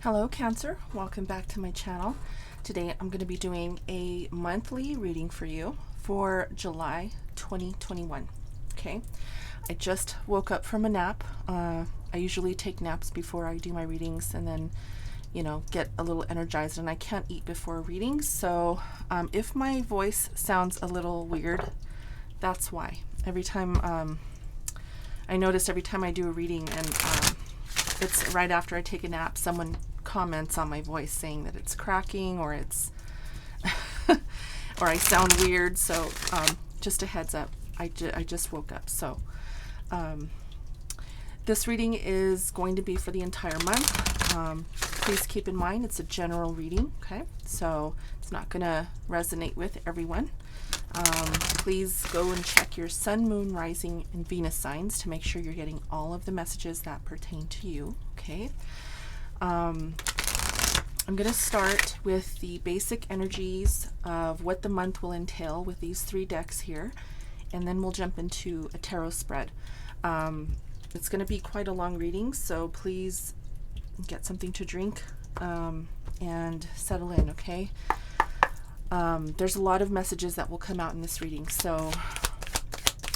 Hello Cancer, welcome back to my channel. Today I'm going to be doing a monthly reading for you for July 2021. Okay, I just woke up from a nap. I usually take naps before I do my readings and then, get a little energized, and I can't eat before readings. So if my voice sounds a little weird, that's why. Every time I notice every time I do a reading and it's right after I take a nap, someone comments on my voice saying that it's cracking or it's or I sound weird. So just a heads up, I just woke up. So this reading is going to be for the entire month. Please keep in mind it's a general reading, okay? So it's not going to resonate with everyone. Please go and check your sun, moon, rising, and Venus signs to make sure you're getting all of the messages that pertain to you, okay? I'm going to start with the basic energies of what the month will entail with these three decks here, and then we'll jump into a tarot spread. It's going to be quite a long reading, so please get something to drink and settle in, okay? There's a lot of messages that will come out in this reading, so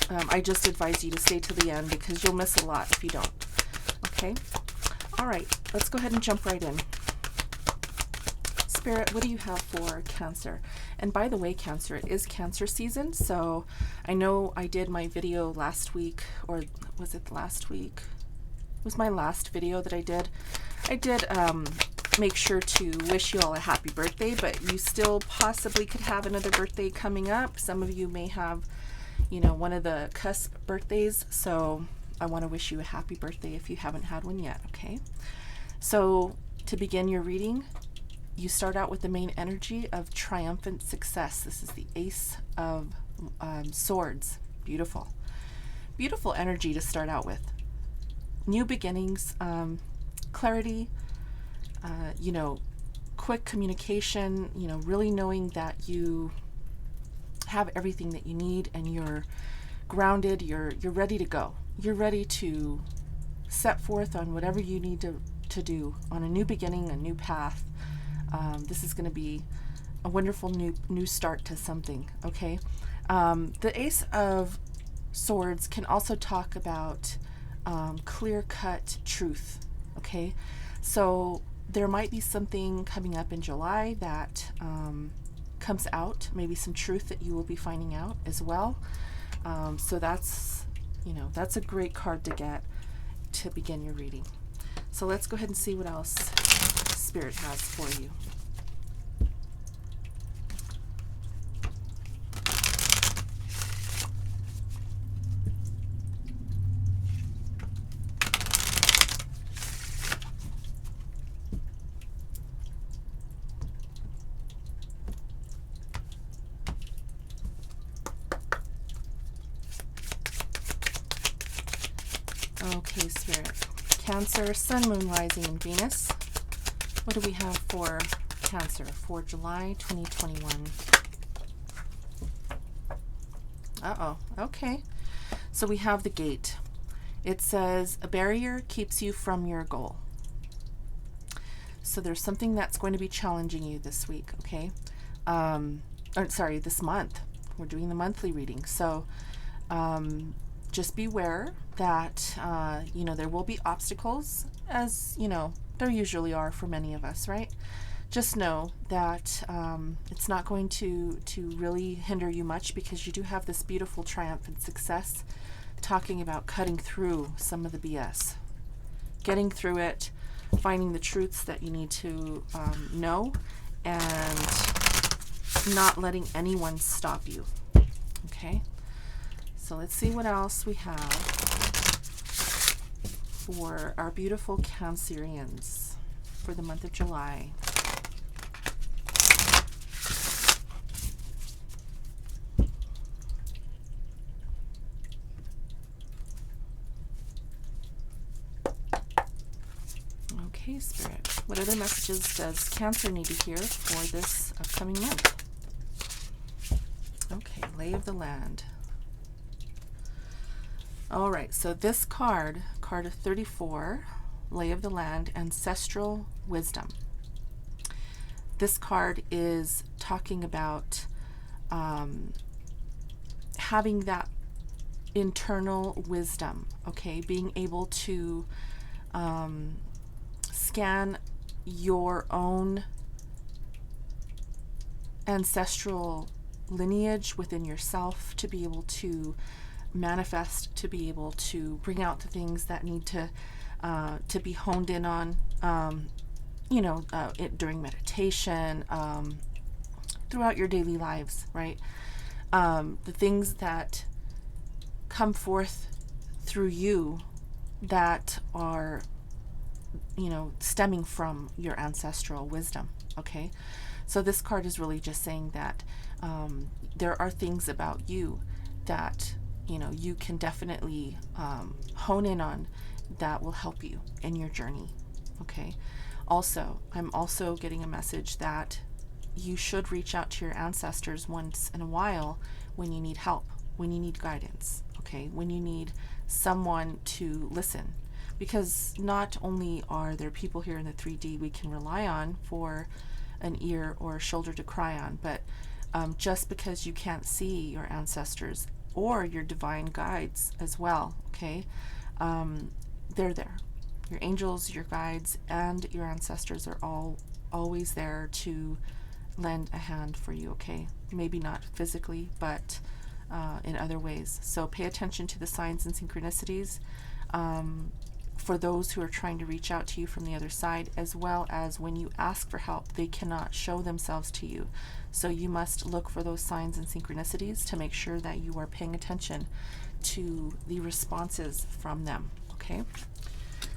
I just advise you to stay to the end because you'll miss a lot if you don't. Okay? All right, let's go ahead and jump right in. Spirit, what do you have for Cancer? And by the way, Cancer, it is Cancer season, so I know I did my video last week, or was it last week? It was my last video that I did. I did make sure to wish you all a happy birthday, but you still possibly could have another birthday coming up. Some of you may have, one of the cusp birthdays, so I want to wish you a happy birthday if you haven't had one yet, okay? So to begin your reading, you start out with the main energy of triumphant success. This is the Ace of Swords. Beautiful. Beautiful energy to start out with. New beginnings, clarity, quick communication, really knowing that you have everything that you need and you're grounded, you're ready to go. You're ready to set forth on whatever you need to do on a new beginning, a new path. This is going to be a wonderful new start to something, okay? The Ace of Swords can also talk about clear-cut truth, okay? So there might be something coming up in July that comes out, maybe some truth that you will be finding out as well. So that's a great card to get to begin your reading. So let's go ahead and see what else Spirit has for you. Okay, Spirit. Cancer, Sun, Moon, Rising, and Venus. What do we have for Cancer for July 2021? Uh-oh. Okay. So we have the Gate. It says, a barrier keeps you from your goal. So there's something that's going to be challenging you this week, okay? This month. We're doing the monthly reading. So just beware that, there will be obstacles, as, there usually are for many of us, right? Just know that it's not going to really hinder you much because you do have this beautiful triumphant success talking about cutting through some of the BS, getting through it, finding the truths that you need to know, and not letting anyone stop you, okay? So let's see what else we have for our beautiful Cancerians for the month of July. Okay, Spirit. What other messages does Cancer need to hear for this upcoming month? Okay, Lay of the Land. All right, so this card of 34, lay of the land, ancestral wisdom. This card is talking about having that internal wisdom, okay? Being able to scan your own ancestral lineage within yourself, to be able to manifest, to be able to bring out the things that need to be honed in on, during meditation, throughout your daily lives, right? The things that come forth through you that are, stemming from your ancestral wisdom, okay? So this card is really just saying that there are things about you that, you can definitely hone in on that will help you in your journey, okay? Also, I'm also getting a message that you should reach out to your ancestors once in a while when you need help, when you need guidance, okay? When you need someone to listen. Because not only are there people here in the 3D we can rely on for an ear or a shoulder to cry on, but just because you can't see your ancestors or your divine guides as well, okay? They're there. Your angels, your guides, and your ancestors are all always there to lend a hand for you, okay? Maybe not physically, but in other ways. So pay attention to the signs and synchronicities for those who are trying to reach out to you from the other side, as well as when you ask for help, they cannot show themselves to you. So you must look for those signs and synchronicities to make sure that you are paying attention to the responses from them, okay?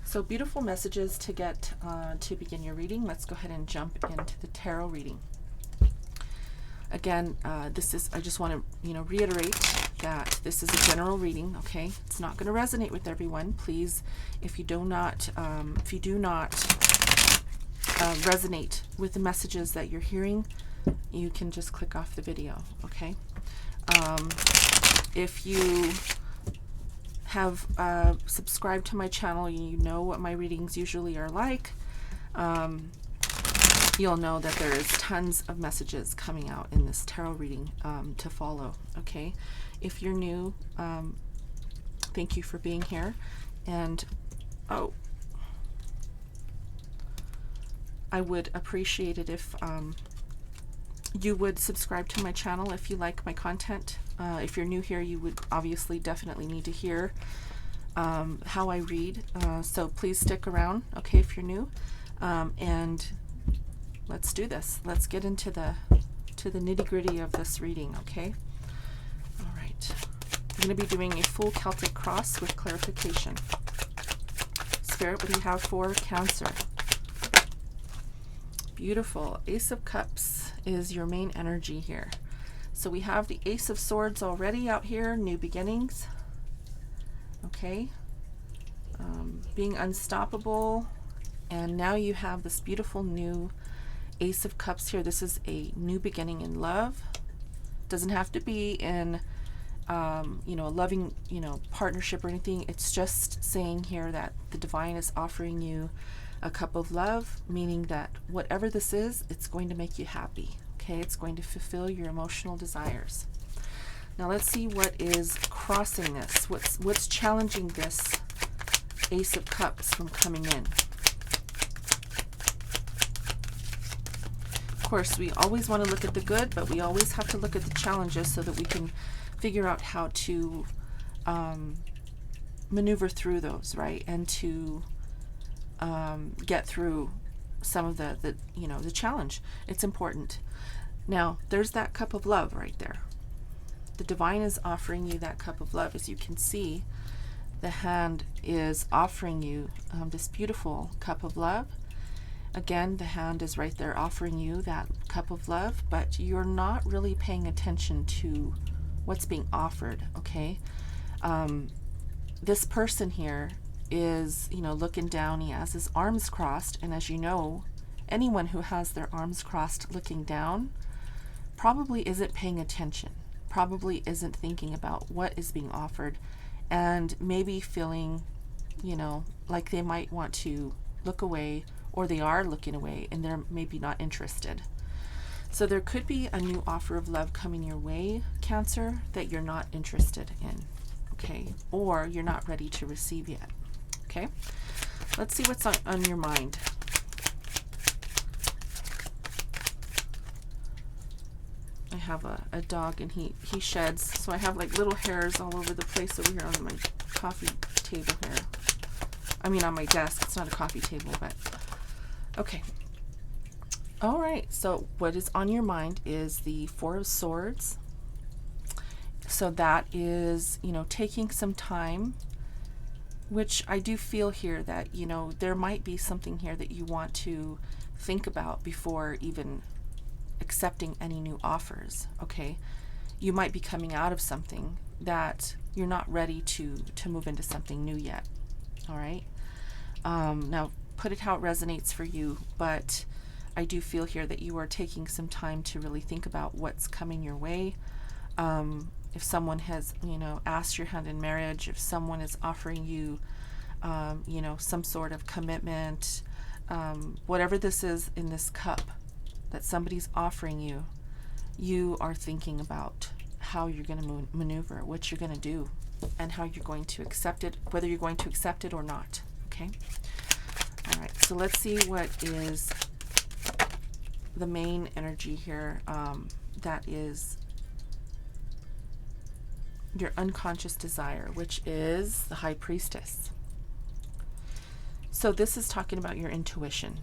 So beautiful messages to get to begin your reading. Let's go ahead and jump into the tarot reading. Again, I just want to, reiterate that this is a general reading, okay? It's not going to resonate with everyone. Please, if you do not resonate with the messages that you're hearing, you can just click off the video, okay? If you have subscribed to my channel, you know what my readings usually are like. You'll know that there is tons of messages coming out in this tarot reading to follow, okay? If you're new, thank you for being here. And, I would appreciate it if you would subscribe to my channel if you like my content. If you're new here, you would obviously definitely need to hear how I read. So please stick around, okay, if you're new. And let's do this. Let's get into the nitty-gritty of this reading, okay? All right. I'm going to be doing a full Celtic cross with clarification. Spirit, what do you have for Cancer? Beautiful. Ace of Cups is your main energy here. So we have the Ace of Swords already out here, new beginnings. Okay. Being unstoppable. And now you have this beautiful new Ace of Cups here. This is a new beginning in love. Doesn't have to be in, a loving, partnership or anything. It's just saying here that the divine is offering you a cup of love, meaning that whatever this is, it's going to make you happy. Okay, it's going to fulfill your emotional desires. Now let's see what is crossing this. What's challenging this Ace of Cups from coming in. Of course, we always want to look at the good, but we always have to look at the challenges so that we can figure out how to maneuver through those, right? And to get through some of the challenge. It's important. Now, there's that cup of love right there. The divine is offering you that cup of love. As you can see, the hand is offering you this beautiful cup of love. Again, the hand is right there offering you that cup of love, but you're not really paying attention to what's being offered, okay? This person here is, looking down. He has his arms crossed, and as you know, anyone who has their arms crossed looking down probably isn't paying attention, probably isn't thinking about what is being offered, and maybe feeling you know, like they might want to look away, or they are looking away and they're maybe not interested. So there could be a new offer of love coming your way, Cancer, that you're not interested in, okay? Or you're not ready to receive yet, okay? Let's see what's on your mind. I have a dog and he sheds, so I have like little hairs all over the place over here on my coffee table here. I mean on my desk. It's not a coffee table, but okay. All right, so what is on your mind is the Four of Swords. So that is, you know, taking some time, which I do feel here that, you know, there might be something here that you want to think about before even accepting any new offers, okay? You might be coming out of something that you're not ready to move into something new yet, all right? Now, put it how it resonates for you, but I do feel here that you are taking some time to really think about what's coming your way. If someone has, you know, asked your hand in marriage, if someone is offering you, you know, some sort of commitment, whatever this is in this cup that somebody's offering you, you are thinking about how you're going to maneuver, what you're going to do, and how you're going to accept it, whether you're going to accept it or not, okay? All right, so let's see what is the main energy here. That is your unconscious desire, which is the High Priestess. So this is talking about your intuition.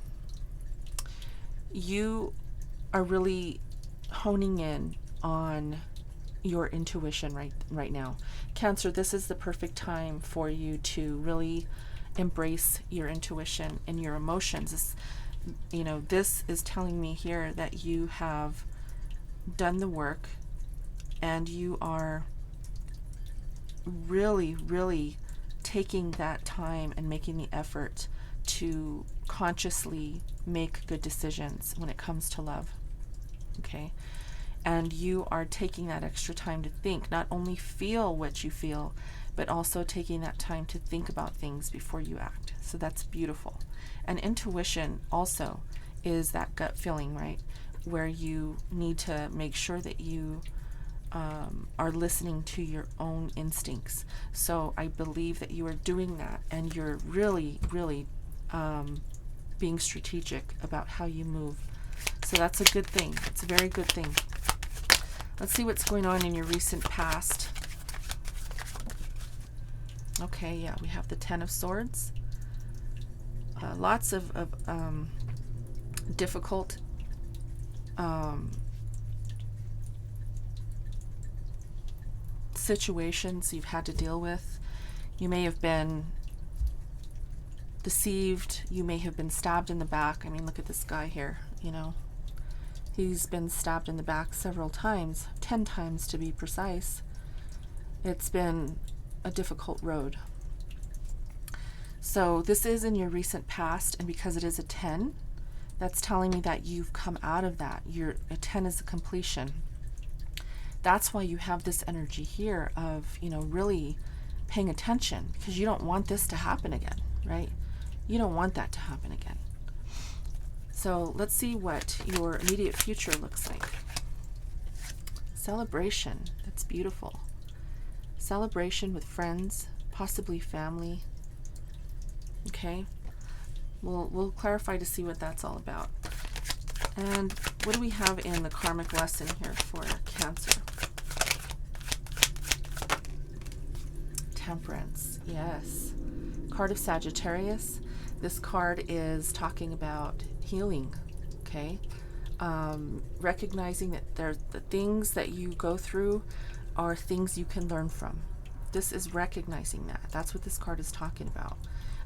You are really honing in on your intuition right now. Cancer, this is the perfect time for you to really embrace your intuition and your emotions. This, you know, this is telling me here that you have done the work and you are really taking that time and making the effort to consciously make good decisions when it comes to love, okay? And you are taking that extra time to think, not only feel what you feel, but also taking that time to think about things before you act. So that's beautiful. And intuition also is that gut feeling, right? Where you need to make sure that you are listening to your own instincts. So I believe that you are doing that, and you're really being strategic about how you move. So that's a good thing. It's a very good thing. Let's see what's going on in your recent past. Okay, yeah, we have the Ten of Swords. Lots of difficult situations you've had to deal with. You may have been deceived. You may have been stabbed in the back. I mean, look at this guy here, you know. He's been stabbed in the back several times, 10 times to be precise. It's been a difficult road. So this is in your recent past, and because it is a 10, that's telling me that you've come out of that. A 10 is a completion. That's why you have this energy here of, you know, really paying attention, because you don't want this to happen again, right? You don't want that to happen again. So let's see what your immediate future looks like. Celebration. That's beautiful. Celebration with friends, possibly family. Okay. We'll clarify to see what that's all about. And what do we have in the karmic lesson here for Cancer? Temperance. Yes. Card of Sagittarius. This card is talking about healing. Okay. Recognizing that the things that you go through are things you can learn from. This is recognizing that. That's what this card is talking about.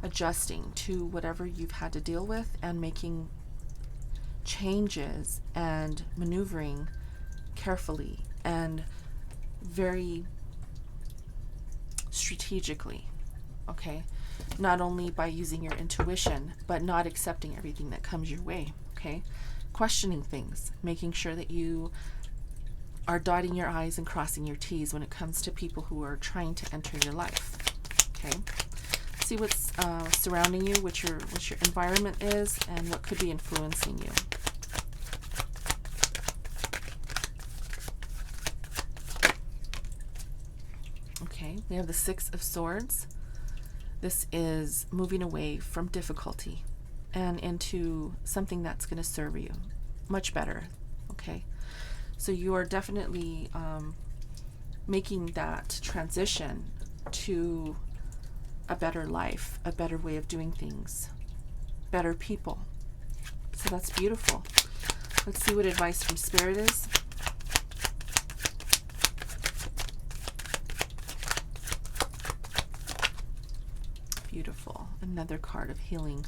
Adjusting to whatever you've had to deal with and making changes and maneuvering carefully and very strategically, okay? Not only by using your intuition, but not accepting everything that comes your way, okay? Questioning things, making sure that you are dotting your I's and crossing your T's when it comes to people who are trying to enter your life, okay? Let's see what's surrounding you, what your environment is, and what could be influencing you. Okay, we have the Six of Swords. This is moving away from difficulty and into something that's going to serve you much better. Okay, so you are definitely making that transition to a better life, a better way of doing things, better people. So that's beautiful. Let's see what advice from Spirit is. Beautiful. Another card of healing.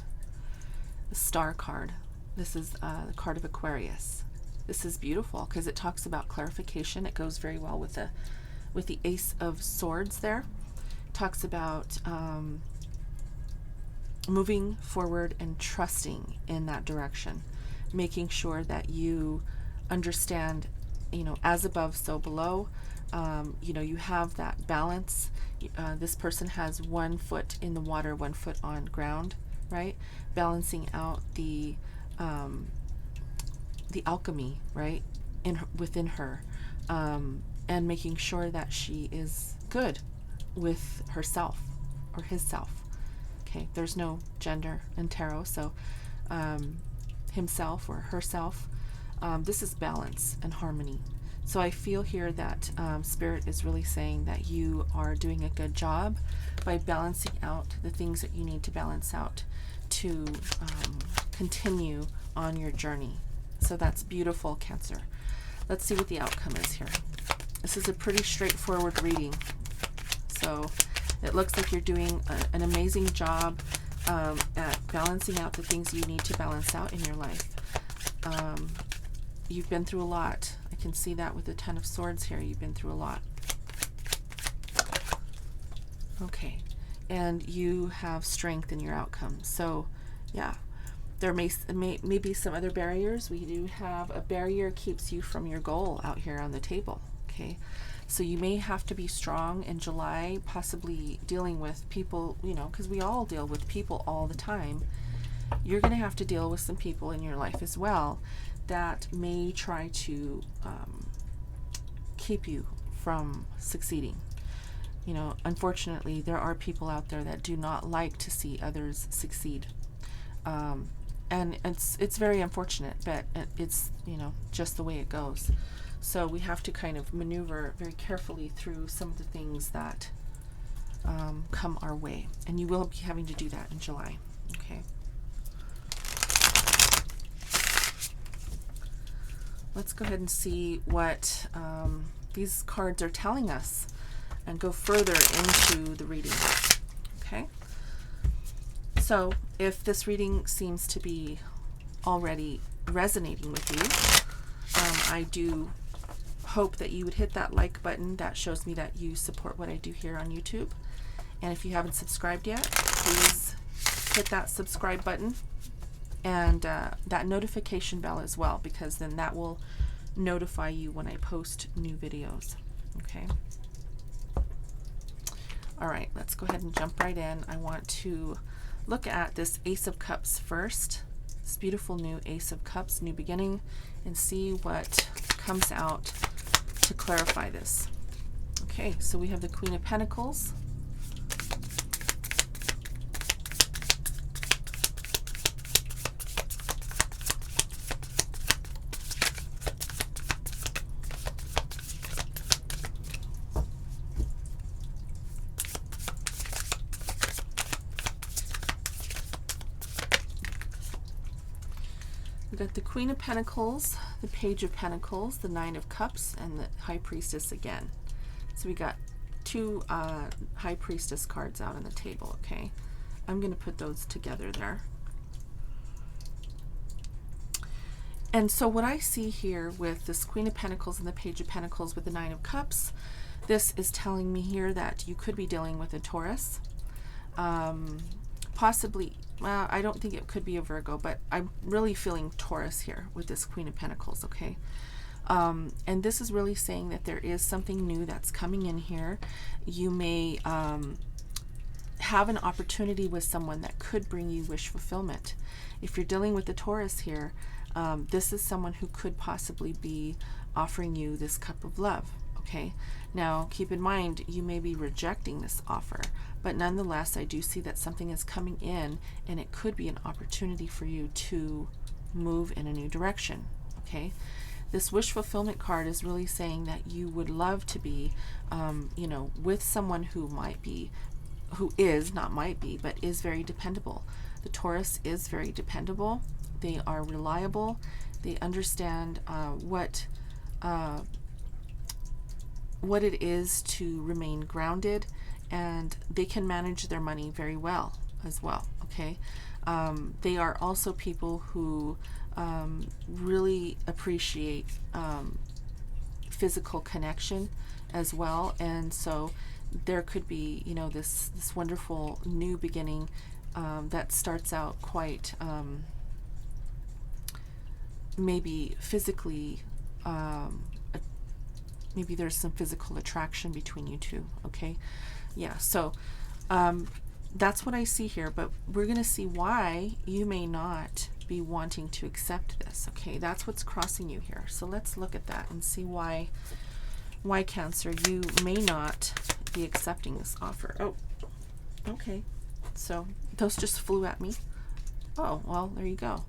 The Star card. This is the card of Aquarius. This is beautiful because it talks about clarification. It goes very well with the Ace of Swords there. It talks about moving forward and trusting in that direction, making sure that you understand, as above, so below. You have that balance. This person has one foot in the water, one foot on ground, right? Balancing out the alchemy, right, within her, and making sure that she is good with herself or himself. Okay, there's no gender in tarot, so himself or herself. This is balance and harmony. So I feel here that Spirit is really saying that you are doing a good job by balancing out the things that you need to balance out to continue on your journey. So that's beautiful, Cancer. Let's see what the outcome is here. This is a pretty straightforward reading. So it looks like you're doing an amazing job at balancing out the things you need to balance out in your life. You've been through a lot. I can see that with the Ten of Swords here. You've been through a lot. Okay. And you have strength in your outcome. So, yeah. There may be some other barriers. We do have a barrier keeps you from your goal out here on the table. Okay. So you may have to be strong in July, possibly dealing with people, because we all deal with people all the time. You're going to have to deal with some people in your life as well that may try to keep you from succeeding. Unfortunately, there are people out there that do not like to see others succeed. And it's very unfortunate, but it's, just the way it goes. So we have to kind of maneuver very carefully through some of the things that come our way. And you will be having to do that in July. Okay. Let's go ahead and see what these cards are telling us and go further into the reading. Okay. So if this reading seems to be already resonating with you, I do hope that you would hit that like button. That shows me that you support what I do here on YouTube. And if you haven't subscribed yet, please hit that subscribe button and that notification bell as well, because then that will notify you when I post new videos. Okay. All right, let's go ahead and jump right in. I want to look at this Ace of Cups first. This beautiful new Ace of Cups, new beginning, and see what comes out to clarify this. Okay, so we have the Queen of Pentacles. We got the Queen of Pentacles, the Page of Pentacles, the Nine of Cups, and the High Priestess again. So we got two High Priestess cards out on the table, okay? I'm going to put those together there. And so what I see here with this Queen of Pentacles and the Page of Pentacles with the Nine of Cups, this is telling me here that you could be dealing with a Taurus. Possibly, well, I don't think it could be a Virgo, but I'm really feeling Taurus here with this Queen of Pentacles, okay? And this is really saying that there is something new that's coming in here. You may have an opportunity with someone that could bring you wish fulfillment. If you're dealing with the Taurus here, this is someone who could possibly be offering you this cup of love. Okay, now keep in mind, you may be rejecting this offer, but nonetheless, I do see that something is coming in, and it could be an opportunity for you to move in a new direction. Okay, this wish fulfillment card is really saying that you would love to be, you know, with someone who is, not might be, but is very dependable. The Taurus is very dependable. They are reliable. They understand what it is to remain grounded, and they can manage their money very well as well. Okay, they are also people who really appreciate physical connection as well, and so there could be, you know, this wonderful new beginning that starts out quite maybe physically. Maybe there's some physical attraction between you two. Okay, yeah, so that's what I see here, but we're going to see why you may not be wanting to accept this. Okay, that's what's crossing you here. So let's look at that and see why Cancer, you may not be accepting this offer. Oh, okay, so those just flew at me. Oh, well, there you go.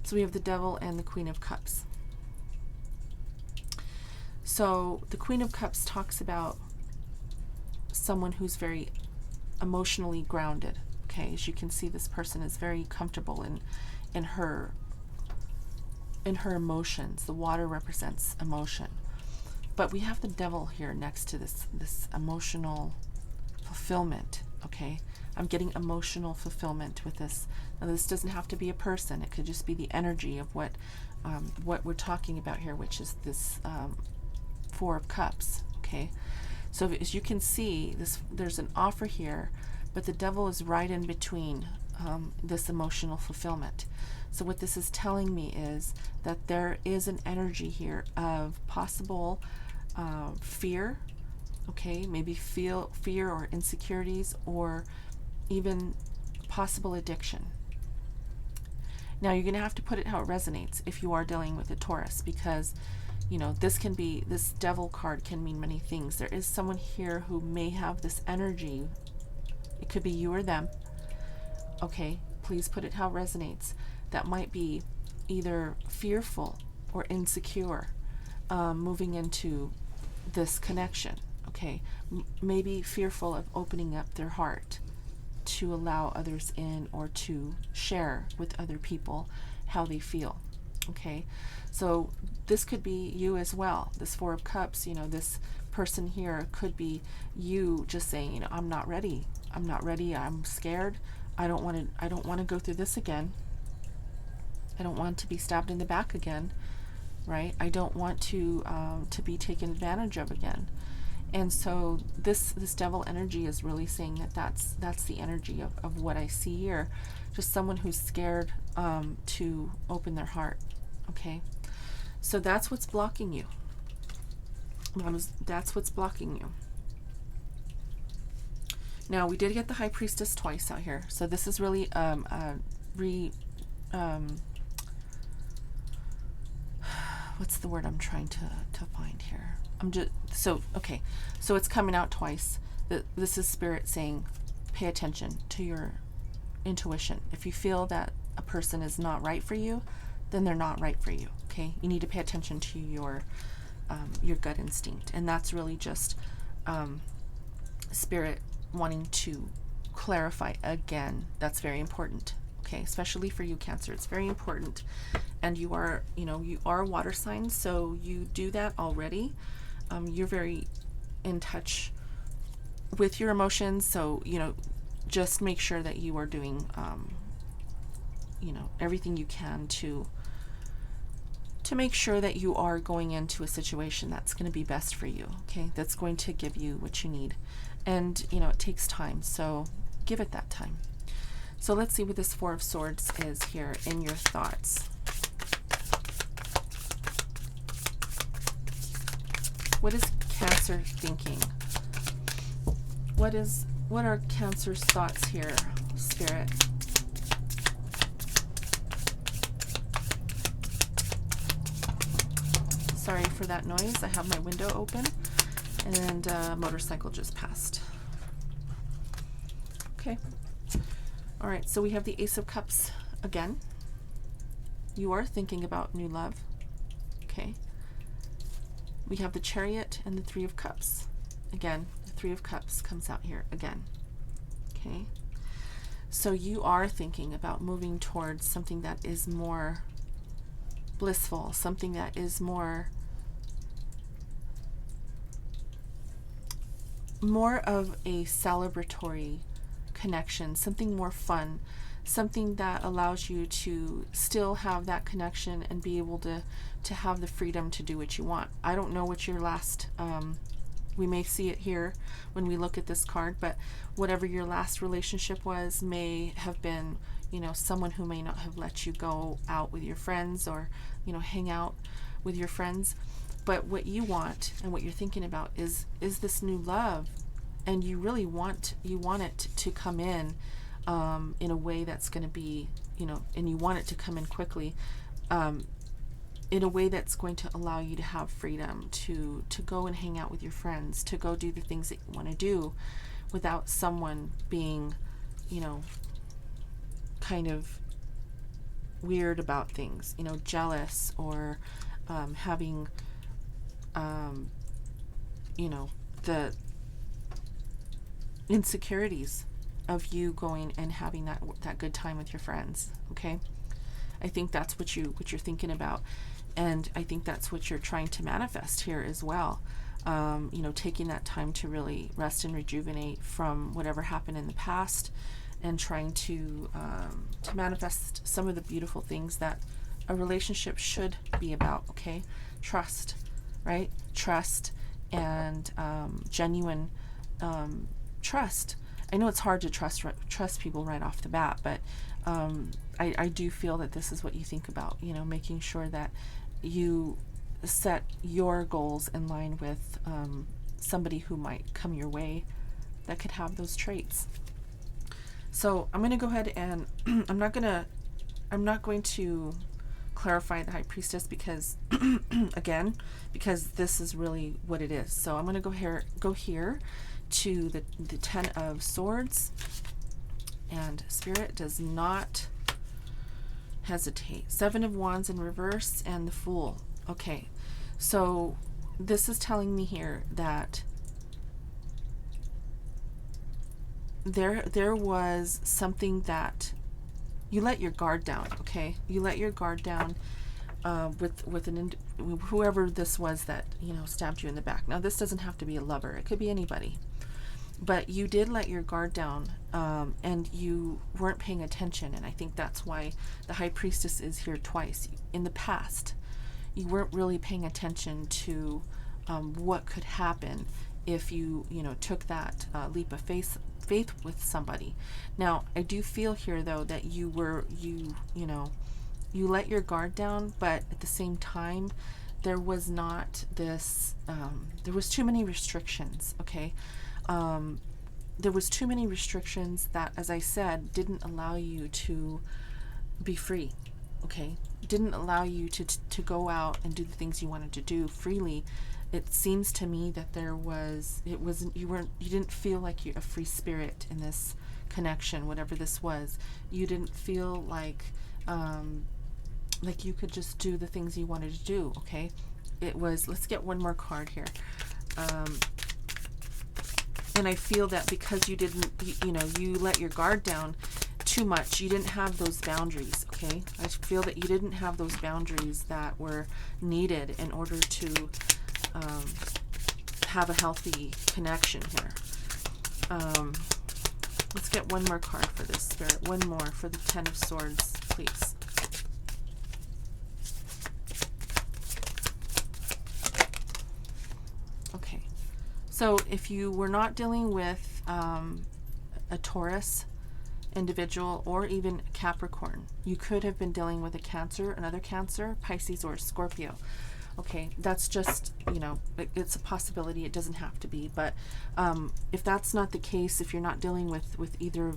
So we have the Devil and the Queen of Cups. So the Queen of Cups talks about someone who's very emotionally grounded. Okay, as you can see, this person is very comfortable in her emotions. The water represents emotion, but we have the Devil here next to this emotional fulfillment. Okay, I'm getting emotional fulfillment with this. Now, this doesn't have to be a person. It could just be the energy of what we're talking about here, which is this Four of Cups. Okay, so as you can see, there's an offer here, but the Devil is right in between this emotional fulfillment. So what this is telling me is that there is an energy here of possible fear. Okay, maybe fear or insecurities, or even possible addiction. Now you're going to have to put it how it resonates if you are dealing with a Taurus, because you know, this Devil card can mean many things. There is someone here who may have this energy. It could be you or them. Okay, please put it how it resonates. That might be either fearful or insecure, moving into this connection. Okay, maybe fearful of opening up their heart to allow others in, or to share with other people how they feel. Okay, so this could be you as well. This Four of Cups, you know, this person here could be you just saying, you know, I'm not ready. I'm scared. I don't want to go through this again. I don't want to be stabbed in the back again, right? I don't want to be taken advantage of again. And so this Devil energy is really saying that that's the energy of what I see here. Just someone who's scared to open their heart. Okay, so that's what's blocking you. That's what's blocking you. Now, we did get the High Priestess twice out here, so this is really what's the word I'm trying to find here? Okay, so it's coming out twice. This is Spirit saying, pay attention to your intuition. If you feel that a person is not right for you, then they're not right for you. Okay, you need to pay attention to your gut instinct, and that's really just Spirit wanting to clarify again. That's very important. Okay, especially for you, Cancer, it's very important. And you are a water sign, so you do that already. You're very in touch with your emotions, so just make sure that you are doing everything you can to make sure that you are going into a situation that's going to be best for you. Okay, that's going to give you what you need, and it takes time, so give it that time. So let's see what this Four of Swords is here in your thoughts. What is Cancer thinking? What is What are Cancer's thoughts here, Spirit? Sorry for that noise. I have my window open and a motorcycle just passed. Okay. All right, so we have the Ace of Cups again. You are thinking about new love. Okay. We have the Chariot and the Three of Cups. Again, the Three of Cups comes out here again. Okay. So you are thinking about moving towards something that is more blissful, something that is more of a celebratory connection, something more fun, something that allows you to still have that connection and be able to have the freedom to do what you want. I don't know what your last we may see it here when we look at this card, but whatever your last relationship was may have been, you know, someone who may not have let you go out with your friends or, you know, hang out with your friends. But what you want and what you're thinking about is this new love, and you really want it to come in a way that's going to be, you know, and you want it to come in quickly, in a way that's going to allow you to have freedom to go and hang out with your friends, to go do the things that you want to do without someone being, you know, kind of weird about things, you know, jealous or having, you know, the insecurities of you going and having that good time with your friends. Okay, I think that's what you're thinking about, and I think that's what you're trying to manifest here as well. You know, taking that time to really rest and rejuvenate from whatever happened in the past, and trying to manifest some of the beautiful things that a relationship should be about. Okay, trust, right? Trust and genuine trust. I know it's hard to trust people right off the bat, but I do feel that this is what you think about, you know, making sure that you set your goals in line with somebody who might come your way that could have those traits. So I'm going to go ahead and I'm not going to clarify the High Priestess because again, because this is really what it is. So I'm going to go here to the Ten of Swords, and Spirit does not hesitate. Seven of Wands in reverse and the Fool. Okay, so this is telling me here that there was something that you let your guard down. Okay, you let your guard down with whoever this was that, you know, stabbed you in the back. Now this doesn't have to be a lover, it could be anybody, but you did let your guard down, and you weren't paying attention. And I think that's why the High Priestess is here twice. In the past, you weren't really paying attention to what could happen if you took that leap of faith with somebody. Now, I do feel here though that you let your guard down, but at the same time, there was not this. There was too many restrictions. Okay. There was too many restrictions that, as I said, didn't allow you to be free. Okay, didn't allow you to go out and do the things you wanted to do freely. It seems to me that you didn't feel like you're a free spirit in this connection, whatever this was. You didn't feel like you could just do the things you wanted to do. Okay, it was. Let's get one more card here. And I feel that because you didn't, you let your guard down too much, you didn't have those boundaries, okay? I feel that you didn't have those boundaries that were needed in order to have a healthy connection here. Let's get one more card for this, Spirit. One more for the Ten of Swords, please. Okay. So if you were not dealing with a Taurus individual or even Capricorn, you could have been dealing with a Cancer, another Cancer, Pisces, or Scorpio. Okay, that's just, you know, it's a possibility. It doesn't have to be. But if that's not the case, if you're not dealing with either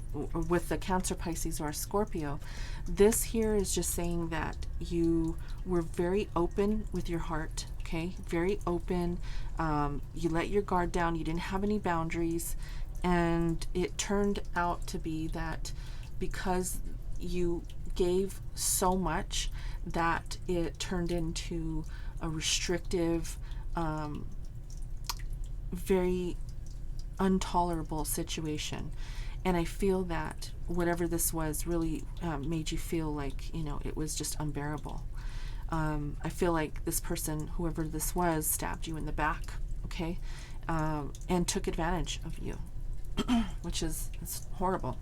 with the Cancer, Pisces, or a Scorpio, this here is just saying that you were very open with your heart. Okay, very open. You let your guard down. You didn't have any boundaries, and it turned out to be that because you gave so much that it turned into a restrictive, very intolerable situation. And I feel that whatever this was really made you feel like, you know, it was just unbearable. I feel like this person, whoever this was, stabbed you in the back, okay, and took advantage of you, which is it's horrible.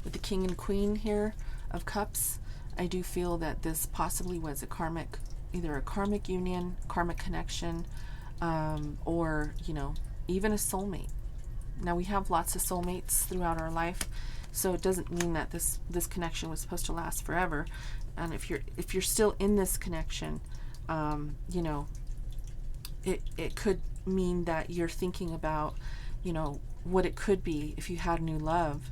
With the King and Queen here of Cups, I do feel that this possibly was a karmic, either a karmic union, karmic connection, or, you know, even a soulmate. Now, we have lots of soulmates throughout our life, so it doesn't mean that this connection was supposed to last forever. And if you're still in this connection, you know, it could mean that you're thinking about, you know, what it could be if you had new love,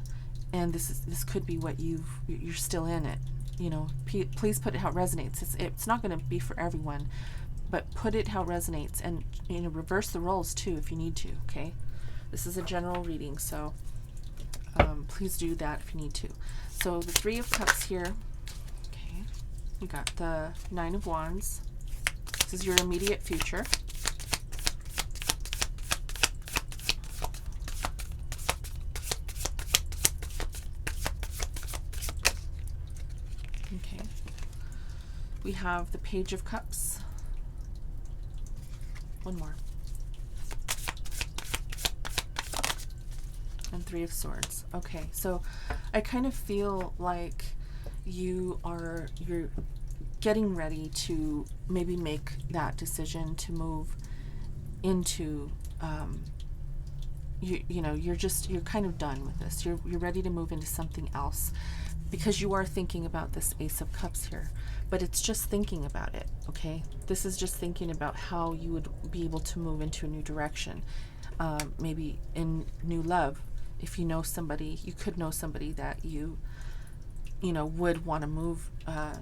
and this could be what you're still in it. You know, please put it how it resonates. It's not going to be for everyone, but put it how it resonates, and, you know, reverse the roles too if you need to. Okay, this is a general reading, so please do that if you need to. So the Three of Cups here. Okay, we got the Nine of Wands. This is your immediate future. Okay. We have the Page of Cups. One more. And Three of Swords. Okay, so I kind of feel like you're getting ready to maybe make that decision to move into you know, you're kind of done with this. You're ready to move into something else, because you are thinking about this Ace of Cups here, but it's just thinking about it. Okay, this is just thinking about how you would be able to move into a new direction, maybe in new love. If you know somebody, you could know somebody that you know would want to move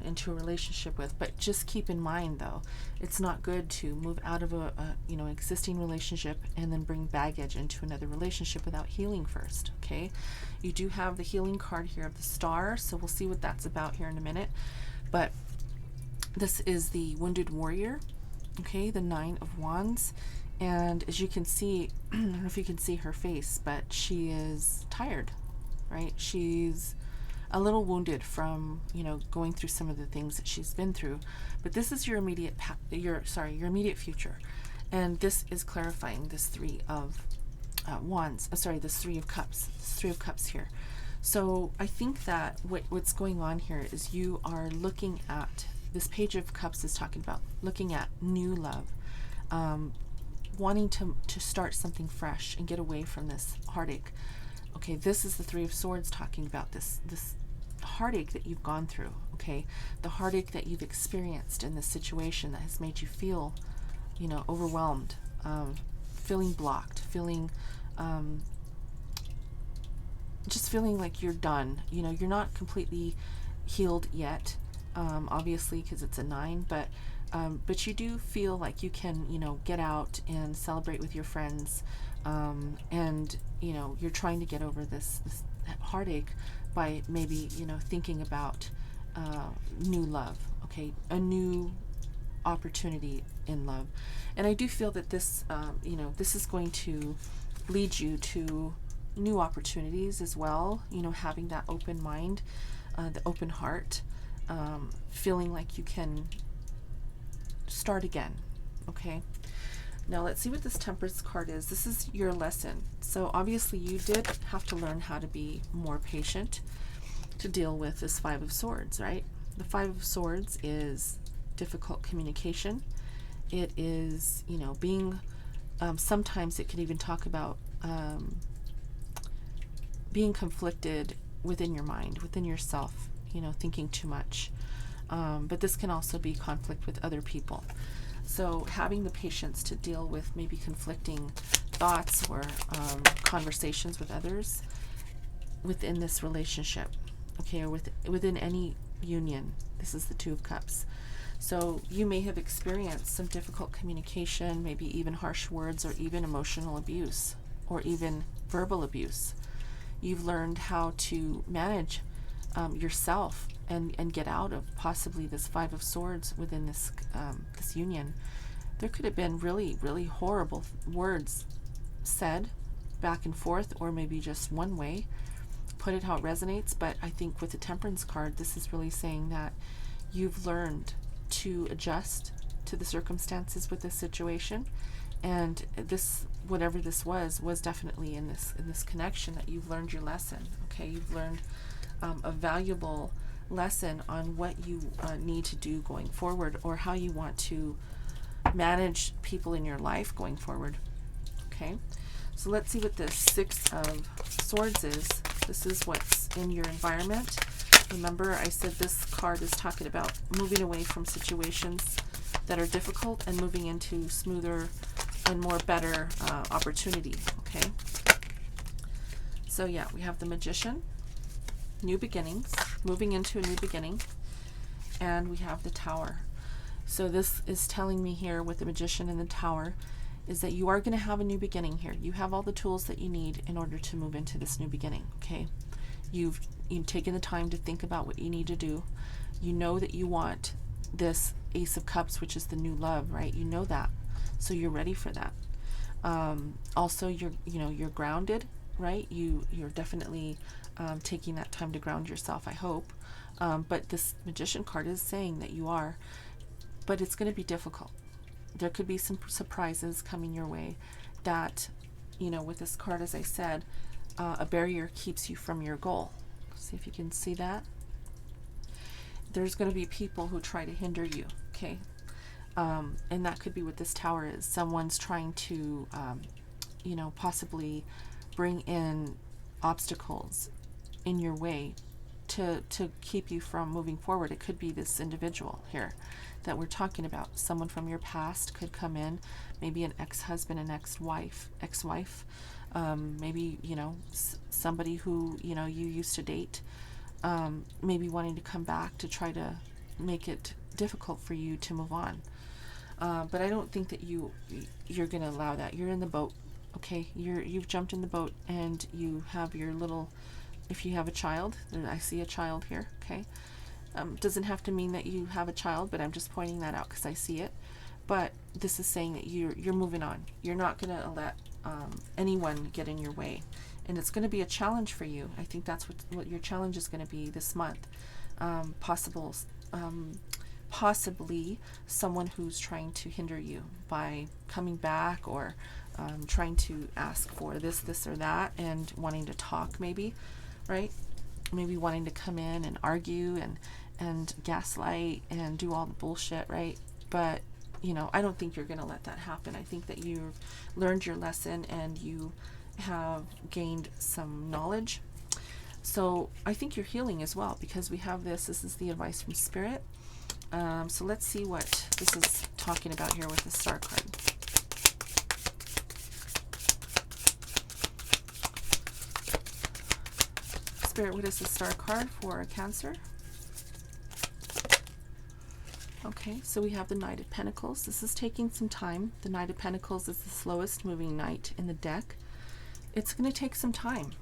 into a relationship with. But just keep in mind, though, it's not good to move out of a you know, existing relationship and then bring baggage into another relationship without healing first. Okay, you do have the healing card here of the Star, so we'll see what that's about here in a minute. But this is the Wounded Warrior. Okay, the Nine of Wands. And as you can see, I don't know if you can see her face, but she is tired, right? She's a little wounded from, you know, going through some of the things that she's been through. But this is your immediate immediate future. And this is clarifying this Three of Wands. This Three of Cups. This Three of Cups here. So I think that what's going on here is you are looking at, this Page of Cups is talking about looking at new love, wanting to start something fresh and get away from this heartache. Okay, this is the Three of Swords talking about this heartache that you've gone through. Okay, the heartache that you've experienced in this situation that has made you feel, you know, overwhelmed, feeling blocked, feeling just feeling like you're done. You know, you're not completely healed yet, obviously, because it's a 9, but you do feel like you can, you know, get out and celebrate with your friends, and, you know, you're trying to get over this heartache by maybe, you know, thinking about new love. Okay, a new opportunity in love. And I do feel that this, you know, this is going to lead you to new opportunities as well. You know, having that open mind, the open heart, feeling like you can start again. Okay, now let's see what this Temperance card is. This is your lesson. So obviously you did have to learn how to be more patient to deal with this Five of Swords, right? The Five of Swords is difficult communication. It is, you know, being, sometimes it can even talk about being conflicted within your mind, within yourself, you know, thinking too much, but this can also be conflict with other people. So having the patience to deal with maybe conflicting thoughts or conversations with others within this relationship, okay, or within any union. This is the Two of Cups. So you may have experienced some difficult communication, maybe even harsh words, or even emotional abuse, or even verbal abuse. You've learned how to manage yourself and get out of possibly this Five of Swords within this union. There could have been really, really horrible words said back and forth, or maybe just one way. Put it how it resonates. But I think with the Temperance card, this is really saying that you've learned to adjust to the circumstances with this situation, and this, whatever this was definitely in this connection, that you've learned your lesson. Okay, you've learned a valuable lesson on what you need to do going forward, or how you want to manage people in your life going forward. Okay, so let's see what the Six of Swords is. This is what's in your environment. Remember, I said this card is talking about moving away from situations that are difficult and moving into smoother and more better opportunity. Okay, so yeah, we have the Magician, new beginnings, moving into a new beginning, and we have the Tower. So this is telling me here with the Magician and the Tower is that you are going to have a new beginning here. You have all the tools that you need in order to move into this new beginning. Okay, you've taken the time to think about what you need to do. You know that you want this Ace of Cups, which is the new love, right? You know that, so you're ready for that. Also, you're grounded, right? You're definitely taking that time to ground yourself, I hope. But this Magician card is saying that you are, but it's going to be difficult. There could be some surprises coming your way that, with this card, as I said, a barrier keeps you from your goal. See if you can see that. There's going to be people who try to hinder you, okay? And that could be what this Tower is. Someone's trying to, possibly bring in obstacles in your way to keep you from moving forward. It could be this individual here that we're talking about. Someone from your past could come in, maybe an ex-husband, an ex-wife, maybe, somebody who, you used to date, maybe wanting to come back to try to make it difficult for you to move on. But I don't think that you're going to allow that. You're in the boat, okay? You've jumped in the boat, and you have your little, if you have a child, I see a child here, okay? Doesn't have to mean that you have a child, but I'm just pointing that out because I see it. But this is saying that you're moving on. You're not going to let anyone get in your way, and it's going to be a challenge for you. I think that's what your challenge is going to be this month. Possibly someone who's trying to hinder you by coming back, or trying to ask for this or that, and wanting to talk, maybe, right? Maybe wanting to come in and argue and gaslight and do all the bullshit, right? But I don't think you're going to let that happen. I think that you've learned your lesson and you have gained some knowledge. So I think you're healing as well, because we have this is the advice from Spirit. So let's see what this is talking about here with the Star card. Spirit, what is the Star card for Cancer? Okay, so we have the Knight of Pentacles. This is taking some time. The Knight of Pentacles is the slowest moving knight in the deck. It's going to take some time.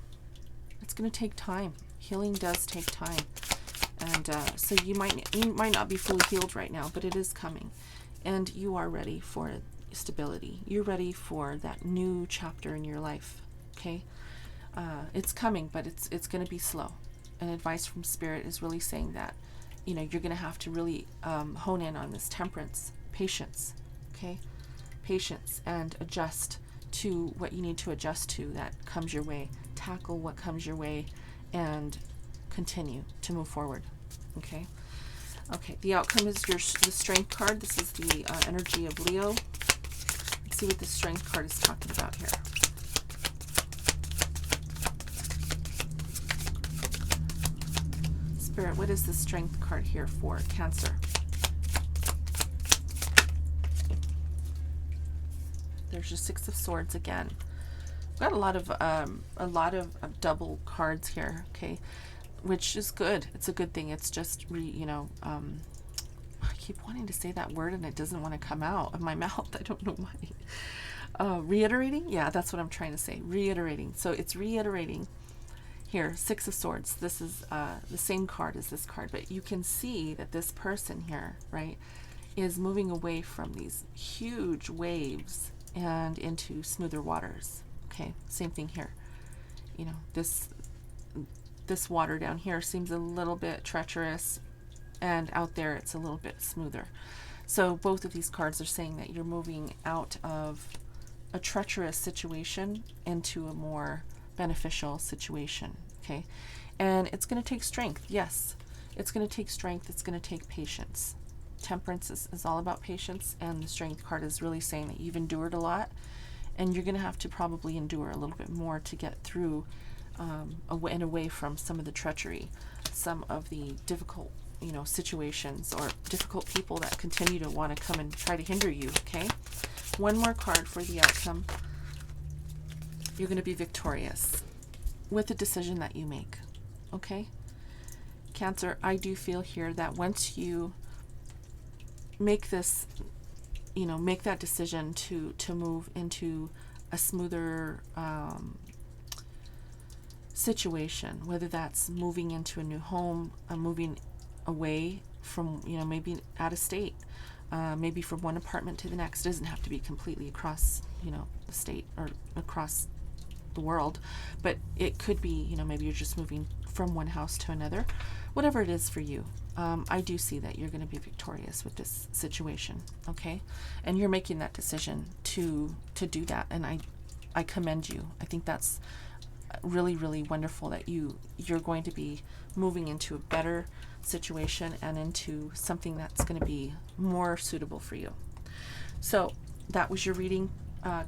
It's going to take time. Healing does take time. And so you might not be fully healed right now, but it is coming. And you are ready for stability. You're ready for that new chapter in your life, okay? It's coming, but it's going to be slow. And advice from Spirit is really saying that, you're going to have to really hone in on this temperance, patience, okay? Patience, and adjust to what you need to adjust to that comes your way. Tackle what comes your way and continue to move forward, okay? Okay, the outcome is the Strength card. This is the energy of Leo. Let's see what the Strength card is talking about here. Spirit, what is the Strength card here for Cancer? There's your Six of Swords again. Got a lot of double cards here, okay, which is good. It's a good thing. It's just I keep wanting to say that word and it doesn't want to come out of my mouth. I don't know why. Reiterating, yeah, that's what I'm trying to say. Reiterating. So it's reiterating here. Six of Swords. This is the same card as this card, but you can see that this person here, right, is moving away from these huge waves and into smoother waters. Okay, same thing here. You know, this water down here seems a little bit treacherous, and out there it's a little bit smoother. So both of these cards are saying that you're moving out of a treacherous situation into a more beneficial situation. Okay, and it's going to take strength. Yes, it's going to take strength. It's going to take patience. Temperance is all about patience, and the Strength card is really saying that you've endured a lot, and you're going to have to probably endure a little bit more to get through and away from some of the treachery, some of the difficult, situations or difficult people that continue to want to come and try to hinder you. Okay, one more card for the outcome. You're going to be victorious with the decision that you make. Okay, Cancer, I do feel here that once you make this, make that decision to move into a smoother situation, whether that's moving into a new home, moving away from, maybe out of state, maybe from one apartment to the next. It doesn't have to be completely across, the state or across the world, but it could be, maybe you're just moving from one house to another. Whatever it is for you, I do see that you're going to be victorious with this situation. Okay, and you're making that decision to do that, and I commend you. I think that's really, really wonderful that you're going to be moving into a better situation and into something that's going to be more suitable for you. So that was your reading,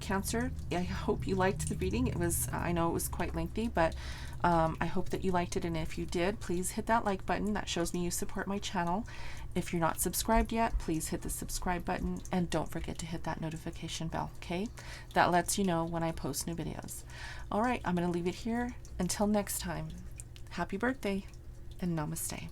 Cancer. I hope you liked the reading. I know it was quite lengthy, but I hope that you liked it, and if you did, please hit that like button. That shows me you support my channel. If you're not subscribed yet, please hit the subscribe button, and don't forget to hit that notification bell. Okay, that lets you know when I post new videos. All right, I'm going to leave it here. Until next time, happy birthday and namaste.